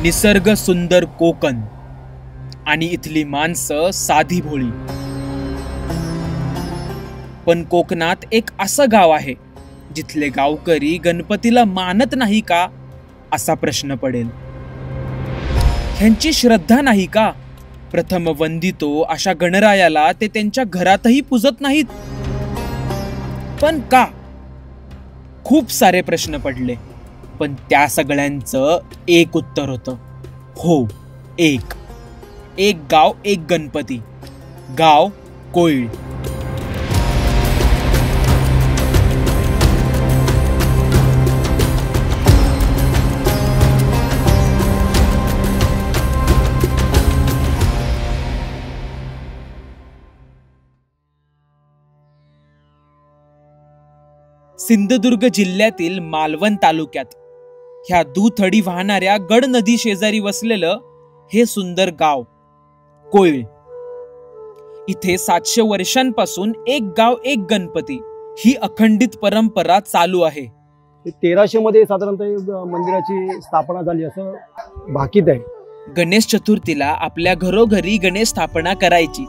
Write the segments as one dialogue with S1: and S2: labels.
S1: निसर्ग सुंदर कोकण आणि इथली माणसं साधी भोळी। पण कोकणात एक असं गाव आहे जिथले गावकरी गणपतीला मानत नाही का असा प्रश्न पडेल। ह्यांची श्रद्धा नाही का? प्रथम वंदितो अशा गणरायाला ते त्यांच्या घरातही पूजत नाहीत। पण का? खूप सारे प्रश्न पडले, पण त्या सगळ्यांचं एक उत्तर होतं। हो, एक गाव एक गणपती, गाव कोइळ। सिंधुदुर्ग जिल्ह्यातील मालवण तालुक्यात ह्या दुथडी वाहणाऱ्या गड नदी शेजारी वसलेलं हे सुंदर गाव कोइळ। इथे 700 वर्षांपासून एक गाव एक गणपती ही अखंडित परंपरा चालू आहे।
S2: 1300 मध्ये साधारणतः मंदिराची स्थापना झाली असं भाकीत आहे।
S1: गणेश चतुर्थीला आपल्या घरोघरी गणेश स्थापना करायची।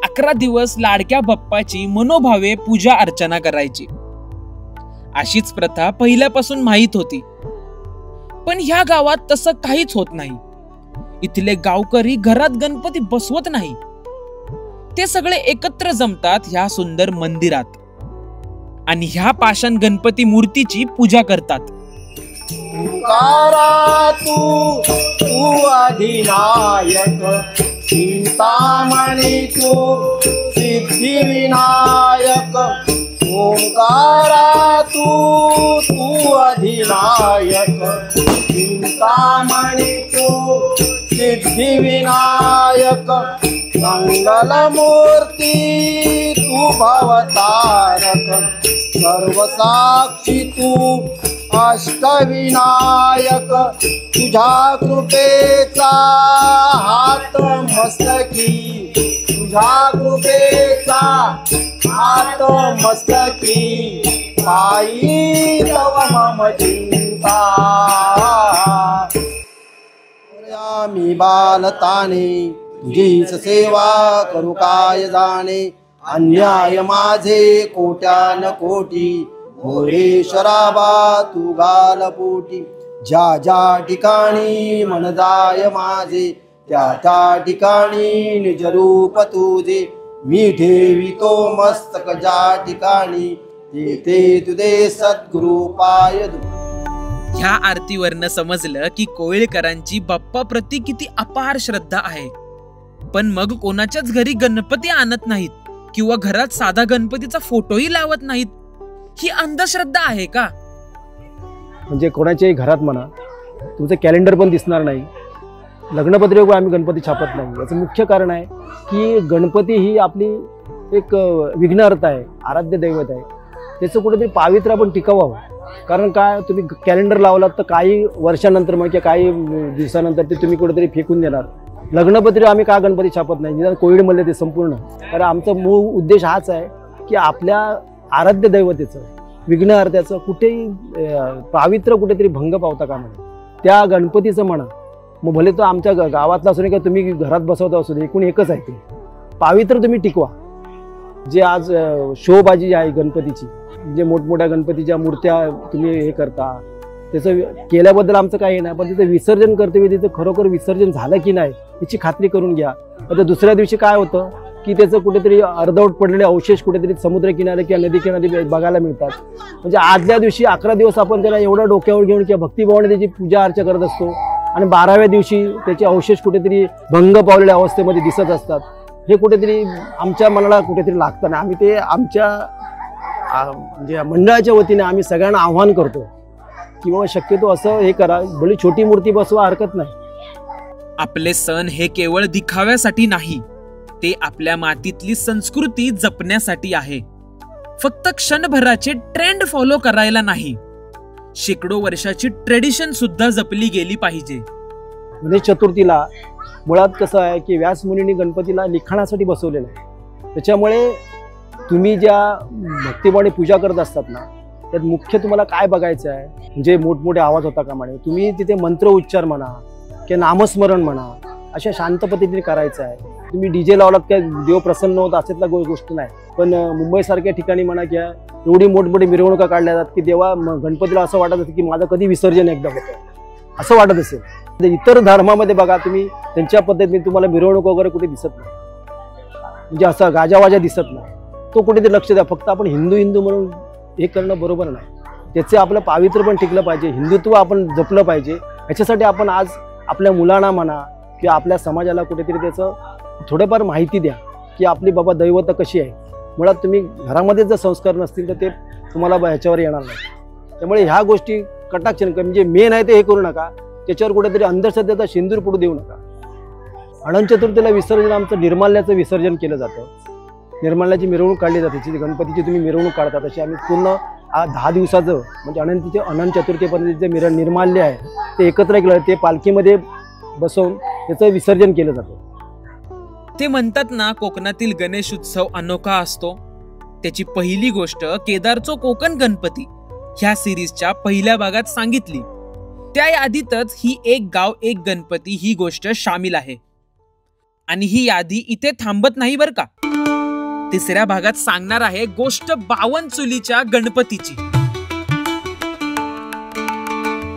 S1: 11 दिवस लाडक्या बाप्पाची मनोभावे पूजा अर्चना करायची। अशीच प्रथा पहिल्यापासून माहीत होती, पण ह्या गावात तसं काहीच होत नाही। इथले गावकरी घरात गणपती बसवत नाही, ते सगळे एकत्र जमतात ह्या सुंदर मंदिरात आणि ह्या पाषाण गणपती मूर्तीची पूजा करतात।
S3: तू अधिनायक, चिंतामणी तू सिद्धिविनायक। ओंकारा तू अधिनायक, चिंतामणी तू सिद्धिविनायक। मंगलमूर्ती तू भवतारक, सर्वसाक्षी तू अष्टविनायक। तुझ्या कृपेचा हात मस्तकी, तुझ्या कृपेचा हात मस्तकी। पायी तव मम चिंता, मी बालताने तुझीच सेवा करू काय जाणे। अन्याय माझे कोट्यान कोटी, होरे शराबा तू गालपोटी। ज्या ज्या ठिकाणी मन जाय माझे, त्या त्या ठिकाणी निज रूप तुझे। मी ठेवितो मस्तक ज्या ठिकाणी, ते तुझे सद्गुरु पाय।
S1: ह्या आरतीवरनं समजलं की कोइळकरांची बाप्पा प्रति किती अपार श्रद्धा आहे। पण मग कोणाच्याच घरी गणपती आणत नाहीत किंवा घरात साधा गणपतीचा फोटोही लावत नाहीत, ही अंधश्रद्धा आहे का?
S2: म्हणजे कोणाच्याही घरात म्हणा तुमचं कॅलेंडर पण दिसणार नाही, लग्नपत्रिकेवर आम्ही गणपती छापत नाही। याचं मुख्य कारण आहे की गणपती ही आपली एक विघ्नहर्ता आहे, आराध्य दैवत आहे। त्याचं कुठेतरी पावित्र्य आपण टिकवावं। कारण काय, तुम्ही कॅलेंडर लावलात तर काही वर्षानंतर मग किंवा काही दिवसानंतर ते तुम्ही कुठेतरी फेकून देणार। लग्नपत्रिका आम्ही का गणपती छापत नाही, निदान कोविडमध्ये ते संपूर्ण। कारण आमचा मूळ उद्देश हाच आहे की आपल्या आराध्य दैवतेचं विघ्नहर्त्याचं कुठेही पावित्र्य कुठेतरी भंग पावता कामा नये। त्या गणपतीचं म्हणा, मग भले तो आमच्या गावातला असू नये किंवा तुम्ही घरात बसवता असू दे, एकूण एकच आहे ते पावित्र्य तुम्ही टिकवा। जे आज शोबाजी आहे गणपतीची, जे मोठमोठ्या गणपतीच्या मूर्त्या तुम्ही हे करता, त्याचं केल्याबद्दल आमचं काही नाही, पण त्याचं विसर्जन कर्तव्य तिचं खरोखर विसर्जन झालं की नाही याची खात्री करून घ्या। आता दुसऱ्या दिवशी काय होतं की त्याचं कुठेतरी अर्धवट पडलेले अवशेष कुठेतरी समुद्रकिनारे किंवा नदी किनारे बघायला मिळतात। म्हणजे आदल्या दिवशी 11 दिवस आपण त्याला एवढं डोक्यावर घेऊन किंवा भक्तिभावाने त्याची पूजा अर्चा करत असतो आणि 12व्या दिवशी त्याचे अवशेष कुठेतरी भंग पावलेल्या अवस्थेमध्ये दिसत असतात। हे कुठेतरी आमच्या मनाला कुठेतरी लागतं ना। आम्ही ते आमच्या म्हणजे मंडळाच्या वतीने आम्ही सगळ्यांना आव्हान करतो किंवा शक्यतो असं हे करा, भले छोटी मूर्ती बसवा, हरकत नाही।
S1: आपले सण हे केवळ दिखाव्यासाठी नाही, ते आपल्या मातीतली संस्कृती जपण्यासाठी आहे। फक्त क्षणभराचे ट्रेंड फॉलो करायला नाही, शेकडो वर्षाची ट्रेडिशन सुद्धा जपली गेली पाहिजे।
S2: गणेश चतुर्थीला मुळात कसं आहे की व्यास मुनींनी गणपतीला लिखाणासाठी बसवलेलं आहे। त्याच्यामुळे तुम्ही ज्या भक्तिभावाने पूजा करत असतात ना, त्यात मुख्य तुम्हाला काय बघायचं आहे, म्हणजे मोठमोठे आवाज होता कामा नये. तुम्ही तिथे मंत्र उच्चार म्हणा किंवा नामस्मरण म्हणा अशा शांत पद्धतीने करायचं आहे. तुम्ही डीजे लावलात काय देव प्रसन्न होत असेतला गोष्ट नाही. पण मुंबईसारख्या ठिकाणी म्हणा किंवा एवढी मोठमोठी मिरवणुका काढल्या जातात की देवा गणपतीला असं वाटत असेल की माझं कधी विसर्जन एकदा होतं असं वाटत असेल. इतर धर्मामध्ये बघा तुम्ही त्यांच्या पद्धतीने तुम्हाला मिरवणूक वगैरे कुठे दिसत नाही, म्हणजे असं गाजावाजा दिसत नाही. तो कुठेतरी लक्ष द्या. फक्त आपण हिंदू म्हणून हे करणं बरोबर नाही. त्याचे आपलं पावित्र्य पण टिकलं पाहिजे, हिंदुत्व आपण जपलं पाहिजे. ह्याच्यासाठी आपण आज आपल्या मुलांना म्हणा किंवा आपल्या समाजाला कुठेतरी त्याचं थोडंफार माहिती द्या की आपली बाबा दैवत कशी आहे. मुळात तुम्ही घरामध्ये जर संस्कार नसतील तर ते तुम्हाला ह्याच्यावर येणार नाही. त्यामुळे ह्या गोष्टी कटाक्ष म्हणजे मेन आहे ते हे करू नका. त्याच्यावर कुठेतरी अंधश्रद्धेचा शेंदूर पडू देऊ नका. अनंत चतुर्थीला विसर्जन आमचं निर्माल्याचं विसर्जन केलं जातं. निर्माल्याची मिरवणूक काढली जाते. जी गणपतीची तुम्ही मिरवणूक काढता तशी आम्ही पूर्ण 10 दिवसाचं म्हणजे अनंत चतुर्थीपर्यंत जे निर्माल्य आहे ते एकत्र केलं, ते पालखीमध्ये बसवून त्याचं विसर्जन केलं जातं.
S1: ते म्हणतात ना, कोकणातील गणेश उत्सव अनोखा असतो. त्याची पहिली गोष्ट केदारचो कोकण गणपती ह्या सिरीजच्या पहिल्या भागात सांगितली. त्या यादीतच ही एक गाव एक गणपती ही गोष्ट शामिल आहे. आणि ही यादी इथे थांबत नाही बर का. तिसऱ्या भागात सांगणार आहे गोष्ट 52 चुलीच्या गणपतीची.